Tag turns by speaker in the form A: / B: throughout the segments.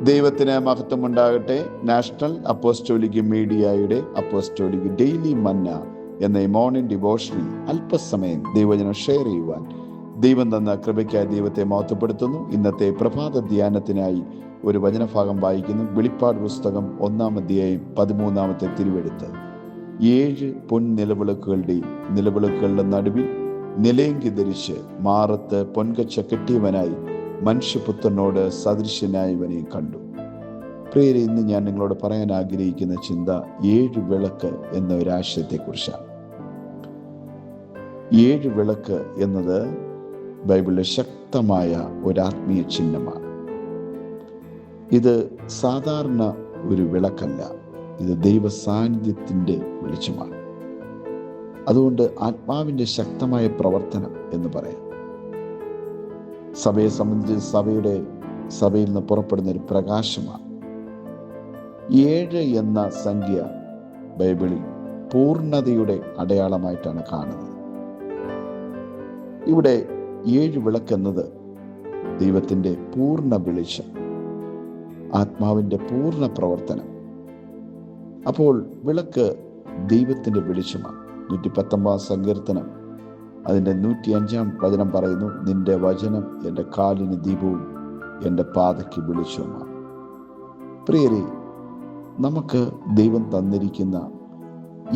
A: ദൈവത്തിന് മഹത്വമുണ്ടാകട്ടെ. National apostolic മീഡിയയുടെ അപ്പോസ്റ്റോലിക് ഡെയിലി മന്ന എന്ന ഈ മോർണിംഗ് ഡിവോഷനിൽ അല്പസമയം ദൈവവചനം ഷെയർ ചെയ്യുവാൻ ദൈവം തന്ന കൃപയ്ക്കായി ദൈവത്തെ മഹത്വപ്പെടുത്തുന്നു. ഇന്നത്തെ പ്രഭാത ധ്യാനത്തിനായി ഒരു വചനഭാഗം വായിക്കുന്നു. വെളിപ്പാട് പുസ്തകം 1-ാം അധ്യായം 13-ാമത്തെ തിരുവെഴുത്ത്. 7 നിലവിളക്കുകളുടെ നടുവിൽ നിലയങ്കി ധരിച്ച് മാറത്ത് പൊൻകച്ച കെട്ടിയവനായി മനുഷ്യപുത്രനോട് സദൃശ്യനായവനെ കണ്ടു. പ്രിയരെ, ഇന്ന് ഞാൻ നിങ്ങളോട് പറയാൻ ആഗ്രഹിക്കുന്ന ചിന്ത 7 വിളക്ക് എന്ന ഒരാശയത്തെക്കുറിച്ചാണ്. 7 വിളക്ക് എന്നത് ബൈബിളിലെ ശക്തമായ ഒരാത്മീയ ചിഹ്നമാണ്. ഇത് സാധാരണ ഒരു വിളക്കല്ല, ഇത് ദൈവ സാന്നിധ്യത്തിൻ്റെ വെളിച്ചമാണ്. അതുകൊണ്ട് ആത്മാവിൻ്റെ ശക്തമായ പ്രവർത്തനം എന്ന് പറയാം. സഭയെ സംബന്ധിച്ച് സഭയിൽ നിന്ന് പുറപ്പെടുന്ന ഒരു പ്രകാശമാണ്. 7 എന്ന സംഖ്യ ബൈബിളിൽ പൂർണ്ണതയുടെ അടയാളമായിട്ടാണ് കാണുന്നത്. ഇവിടെ 7 വിളക്കെന്നത് ദൈവത്തിൻ്റെ പൂർണ്ണ വെളിച്ചം, ആത്മാവിൻ്റെ പൂർണ്ണ പ്രവർത്തനം. അപ്പോൾ വിളക്ക് ദൈവത്തിൻ്റെ വെളിച്ചമാണ്. 119 സങ്കീർത്തനം അതിൻ്റെ 105-ാം വചനം പറയുന്നു, നിന്റെ വചനം എൻ്റെ കാലിന് ദീപവും എൻ്റെ പാതയ്ക്ക് വെളിച്ചവുമാണ്. പ്രിയരെ, നമുക്ക് ദൈവം തന്നിരിക്കുന്ന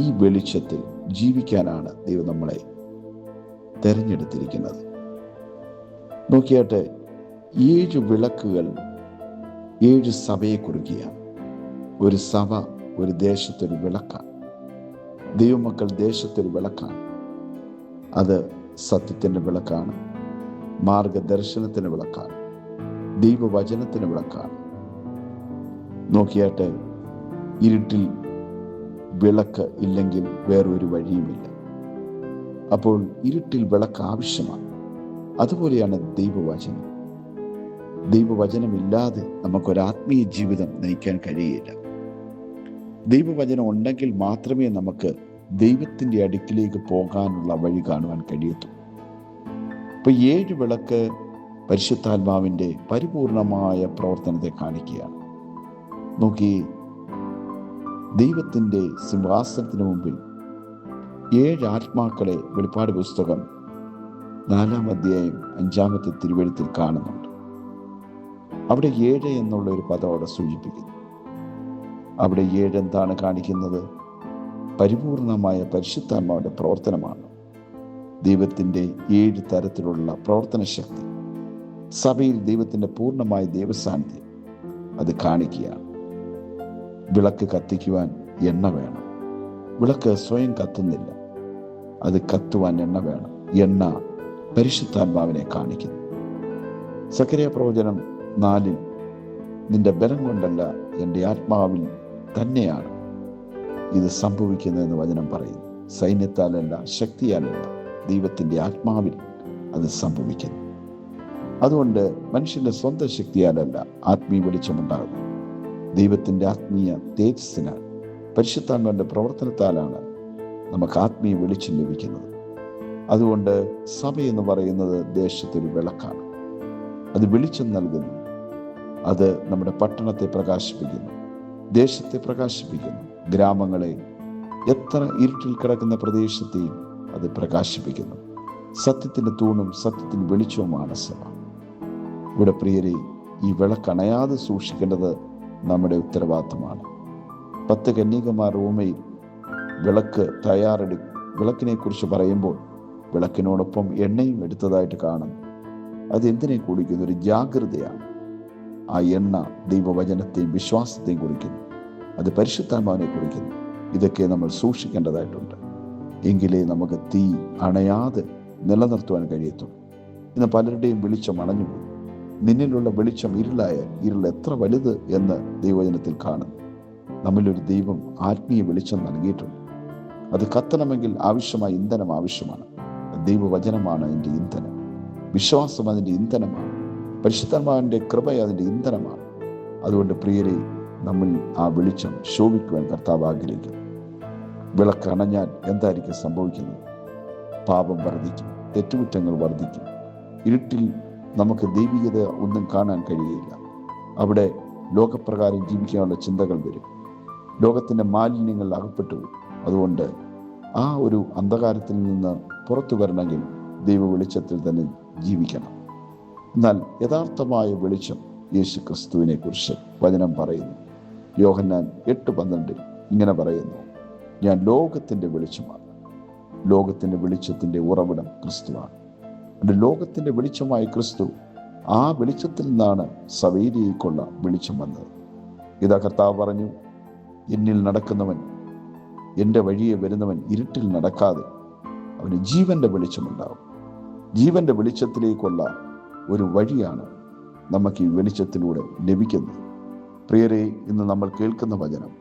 A: ഈ വെളിച്ചത്തിൽ ജീവിക്കാനാണ് ദൈവം നമ്മളെ തിരഞ്ഞെടുത്തിരിക്കുന്നത്. നോക്കിയാട്ടെ, 7 വിളക്കുകൾ 7 സഭയെ കുറിക്കുകയാണ്. ഒരു സഭ ഒരു ദേശത്തൊരു വിളക്കാണ്. ദൈവമക്കൾ ദേശത്തൊരു വിളക്കാണ്. അത് സത്യത്തിൻ്റെ വിളക്കാണ്, മാർഗദർശനത്തിൻ്റെ വിളക്കാണ്, ദൈവവചനത്തിൻ്റെ വിളക്കാണ്. നോക്കിയാട്ടെ, ഇരുട്ടിൽ വിളക്ക് ഇല്ലെങ്കിൽ വേറൊരു വഴിയുമില്ല. അപ്പോൾ ഇരുട്ടിൽ വിളക്ക് ആവശ്യമാണ്. അതുപോലെയാണ് ദൈവവചനം. ദൈവവചനമില്ലാതെ നമുക്കൊരാത്മീയ ജീവിതം നയിക്കാൻ കഴിയില്ല. ദൈവവചനം ഉണ്ടെങ്കിൽ മാത്രമേ നമുക്ക് ദൈവത്തിൻ്റെ അടുക്കിലേക്ക് പോകാനുള്ള വഴി കാണുവാൻ കഴിയത്തുള്ളൂ. ഇപ്പോൾ 7 വിളക്ക് പരിശുദ്ധാത്മാവിൻ്റെ പരിപൂർണമായ പ്രവർത്തനത്തെ കാണിക്കുകയാണ്. നോക്കി, ദൈവത്തിൻ്റെ സിംഹാസനത്തിന് മുമ്പിൽ 7 ആത്മാക്കളെ വെളിപ്പാട് പുസ്തകം 4-ാം അധ്യായം 5-ാമത്തെ തിരുവെഴുത്തിൽ കാണുന്നുണ്ട്. അവിടെ 7 എന്നുള്ള ഒരു പദം അവിടെ സൂചിപ്പിക്കുന്നു. അവിടെ 7 എന്താണ് കാണിക്കുന്നത്? പരിപൂർണമായ പരിശുദ്ധാത്മാവിൻ്റെ പ്രവർത്തനമാണ്. ദൈവത്തിൻ്റെ 7 തരത്തിലുള്ള പ്രവർത്തന ശക്തി, സഭയിൽ ദൈവത്തിൻ്റെ പൂർണ്ണമായ ദൈവസാന്നിധ്യം അത് കാണിക്കുകയാണ്. വിളക്ക് കത്തിക്കുവാൻ എണ്ണ വേണം. വിളക്ക് സ്വയം കത്തുന്നില്ല, അത് കത്തുവാൻ എണ്ണ വേണം. എണ്ണ പരിശുദ്ധാത്മാവിനെ കാണിക്കുന്നു. സക്കറിയ പ്രവചനം 4-ൽ നിന്റെ ബലം കൊണ്ടല്ല, എൻ്റെ ആത്മാവിൽ തന്നെയാണ് ഇത് സംഭവിക്കുന്നതെന്ന് വചനം പറയുന്നു. സൈന്യത്താലല്ല, ശക്തിയാലല്ല, ദൈവത്തിൻ്റെ ആത്മാവിൽ അത് സംഭവിക്കുന്നു. അതുകൊണ്ട് മനുഷ്യൻ്റെ സ്വന്തം ശക്തിയാലല്ല ആത്മീയ വെളിച്ചമുണ്ടാകുന്നത്. ദൈവത്തിൻ്റെ ആത്മീയ തേജസ്സിനാൽ, പരിശുദ്ധാത്മാവിൻ്റെ പ്രവർത്തനത്താലാണ് നമുക്ക് ആത്മീയ വെളിച്ചം ലഭിക്കുന്നത്. അതുകൊണ്ട് സഭ എന്ന് പറയുന്നത് ദേശത്തൊരു വിളക്കാണ്. അത് വെളിച്ചം നൽകുന്നു. അത് നമ്മുടെ പട്ടണത്തെ പ്രകാശിപ്പിക്കുന്നു, ദേശത്തെ പ്രകാശിപ്പിക്കുന്നു, ഗ്രാമങ്ങളെ, എത്ര ഇരുട്ടിൽ കിടക്കുന്ന പ്രദേശത്തെയും അത് പ്രകാശിപ്പിക്കുന്നു. സത്യത്തിൻ്റെ തൂണും സത്യത്തിൻ്റെ വെളിച്ചവുമാണ് സഭ. ഇവിടെ പ്രിയരെ, ഈ വിളക്കണയാതെ സൂക്ഷിക്കേണ്ടത് നമ്മുടെ ഉത്തരവാദിത്തമാണ്. 10 കന്യകമാർ റോമയിൽ വിളക്കിനെ കുറിച്ച് പറയുമ്പോൾ വിളക്കിനോടൊപ്പം എണ്ണയും എടുത്തതായിട്ട് കാണുന്നു. അതെന്തിനെ കുറിക്കുന്ന ഒരു ജാഗ്രതയാണ്. ആ എണ്ണ ദൈവവചനത്തെയും വിശ്വാസത്തെയും കുറിക്കുന്നു, അത് പരിശുദ്ധാത്മാവിനെ കുറിക്കുന്നു. ഇതൊക്കെ നമ്മൾ സൂക്ഷിക്കേണ്ടതായിട്ടുണ്ട്. എങ്കിലേ നമുക്ക് തീ അണയാതെ നിലനിർത്തുവാൻ കഴിയത്തുള്ളൂ. ഇന്ന് പലരുടെയും വെളിച്ചം അണഞ്ഞുപോയി. നിന്നിലുള്ള വെളിച്ചം ഇരുളായാൽ ഇരുൾ എത്ര വലുത് എന്ന് ദൈവവചനത്തിൽ കാണുന്നു. നമ്മിലൊരു ദൈവം ആത്മീയ വെളിച്ചം നൽകിയിട്ടുണ്ട്. അത് കത്തണമെങ്കിൽ ആവശ്യമായ ഇന്ധനം ആവശ്യമാണ്. ദൈവവചനമാണ് അതിൻ്റെ ഇന്ധനം, വിശ്വാസം അതിൻ്റെ ഇന്ധനമാണ്, പരിശുദ്ധാത്മാവിൻ്റെ കൃപ അതിൻ്റെ ഇന്ധനമാണ്. അതുകൊണ്ട് പ്രിയരെ, നമ്മൾ ആ വെളിച്ചം ശോഭിക്കുവാൻ കർത്താവ് ആഗ്രഹിക്കുന്നു. വിളക്ക് അണഞ്ഞാൽ എന്തായിരിക്കും സംഭവിക്കുന്നത്? പാപം വർദ്ധിക്കും, തെറ്റുകുറ്റങ്ങൾ വർദ്ധിക്കും. ഇരുട്ടിൽ നമുക്ക് ദൈവികത ഒന്നും കാണാൻ കഴിയില്ല. അവിടെ ലോകപ്രകാരം ജീവിക്കാനുള്ള ചിന്തകൾ വരും. ലോകത്തിൻ്റെ മാലിന്യങ്ങളിൽ അകപ്പെട്ടു. അതുകൊണ്ട് ആ ഒരു അന്ധകാരത്തിൽ നിന്ന് പുറത്തു വരണമെങ്കിൽ ദൈവ വെളിച്ചത്തിൽ തന്നെ ജീവിക്കണം. എന്നാൽ യഥാർത്ഥമായ വെളിച്ചം യേശു ക്രിസ്തുവിനെ കുറിച്ച് വചനം പറയുന്നു. യോഹന്നാൻ 8:12 ഇങ്ങനെ പറയുന്നു, ഞാൻ ലോകത്തിൻ്റെ വെളിച്ചമാണ്. ലോകത്തിൻ്റെ വെളിച്ചത്തിൻ്റെ ഉറവിടം ക്രിസ്തുവാണ്. ലോകത്തിൻ്റെ വെളിച്ചമായ ക്രിസ്തു, ആ വെളിച്ചത്തിൽ നിന്നാണ് സവേരിയേക്കുള്ള വെളിച്ചം വന്നത്. ഇതാ കർത്താവ് പറഞ്ഞു, എന്നിൽ നടക്കുന്നവൻ, എൻ്റെ വഴിയെ വരുന്നവൻ ഇരുട്ടിൽ നടക്കാതെ അവന് ജീവൻ്റെ വെളിച്ചമുണ്ടാകും. ജീവൻ്റെ വെളിച്ചത്തിലേക്കുള്ള ഒരു വഴിയാണ് നമുക്ക് ഈ വെളിച്ചത്തിലൂടെ ലഭിക്കുന്നത്. പ്രിയരെ, ഇന്ന് നമ്മൾ കേൾക്കുന്ന വചനം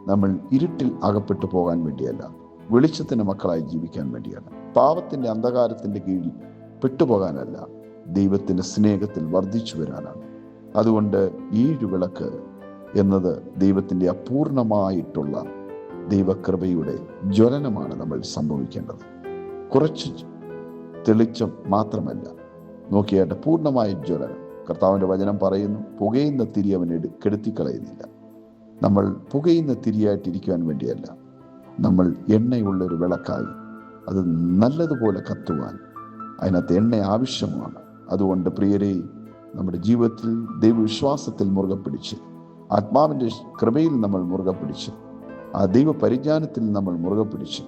A: നമ്മൾ ഇരുട്ടിൽ അകപ്പെട്ടു പോകാൻ വേണ്ടിയല്ല, വെളിച്ചത്തിൻ്റെ മക്കളായി ജീവിക്കാൻ വേണ്ടിയാണ്. പാപത്തിൻ്റെ അന്ധകാരത്തിൻ്റെ കീഴിൽ പെട്ടുപോകാനല്ല, ദൈവത്തിൻ്റെ സ്നേഹത്തിൽ വർദ്ധിച്ചു വരാനാണ്. അതുകൊണ്ട് 7 വിളക്ക് എന്നത് ദൈവത്തിൻ്റെ അപൂർണമായിട്ടുള്ള ദൈവകൃപയുടെ ജ്വലനമാണ് നമ്മൾ സംഭവിക്കേണ്ടത്. കുറച്ച് തെളിച്ചം മാത്രമല്ല, നോക്കിയാട്ട് പൂർണ്ണമായ ജ്വലനം. കർത്താവിൻ്റെ വചനം പറയുന്നു, പുകയുന്ന തിരി അവൻ കെടുത്തിക്കളയുന്നില്ല. നമ്മൾ പുകയുന്ന തിരിയായിട്ടിരിക്കുവാൻ വേണ്ടിയല്ല, നമ്മൾ എണ്ണയുള്ളൊരു വിളക്കായി അത് നല്ലതുപോലെ കത്തുവാൻ അതിനകത്ത് എണ്ണ ആവശ്യമാണ്. അതുകൊണ്ട് പ്രിയരെ, നമ്മുടെ ജീവിതത്തിൽ ദൈവവിശ്വാസത്തിൽ മുറുകെ പിടിച്ച്, ആത്മാവിൻ്റെ കൃപയിൽ നമ്മൾ മുറുകെ പിടിച്ച്, ആ ദൈവ പരിജ്ഞാനത്തിൽ നമ്മൾ മുറുകെ പിടിച്ച്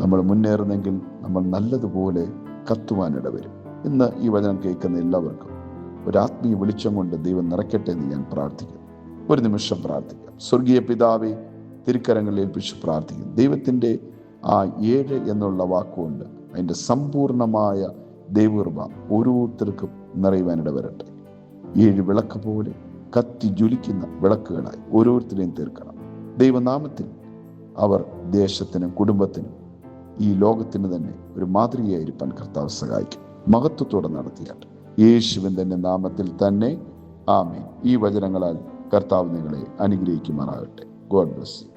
A: നമ്മൾ മുന്നേറുന്നെങ്കിൽ നമ്മൾ നല്ലതുപോലെ കത്തുവാനിടവരും. ഇന്ന് ഈ വചനം കേൾക്കുന്ന എല്ലാവർക്കും ഒരു ആത്മീയ വെളിച്ചം കൊണ്ട് ദൈവം നിറയ്ക്കട്ടെ എന്ന് ഞാൻ പ്രാർത്ഥിക്കുന്നു. ഒരു നിമിഷം പ്രാർത്ഥിക്കാം. സ്വർഗീയ പിതാവേ, തിരുക്കരങ്ങളിൽ ഏൽപ്പിച്ച് പ്രാർത്ഥിക്കുന്നു. ദൈവത്തിൻ്റെ ആ 7 എന്നുള്ള വാക്കുകൊണ്ട് അതിൻ്റെ സമ്പൂർണമായ ദൈവകൃപ ഓരോരുത്തർക്കും നിറയുവാനിട വരട്ടെ. 7 വിളക്ക് പോലെ കത്തി ജ്വലിക്കുന്ന വിളക്കുകളായി ഓരോരുത്തരെയും തീർക്കണം. ദൈവനാമത്തിൽ അവർ ദേശത്തിനും കുടുംബത്തിനും ഈ ലോകത്തിന് തന്നെ ഒരു മാതൃകയായിരിക്കാൻ കർത്താവ് സഹായിക്കും. മഹത്വത്തോടെ നടത്തിയാട്ടെ. യേശുവിൻ തന്നെ നാമത്തിൽ തന്നെ ആമേൻ. ഈ വചനങ്ങളാൽ കർത്താവ് നിങ്ങളെ അനുഗ്രഹിക്കുമാറാകട്ടെ. God bless you.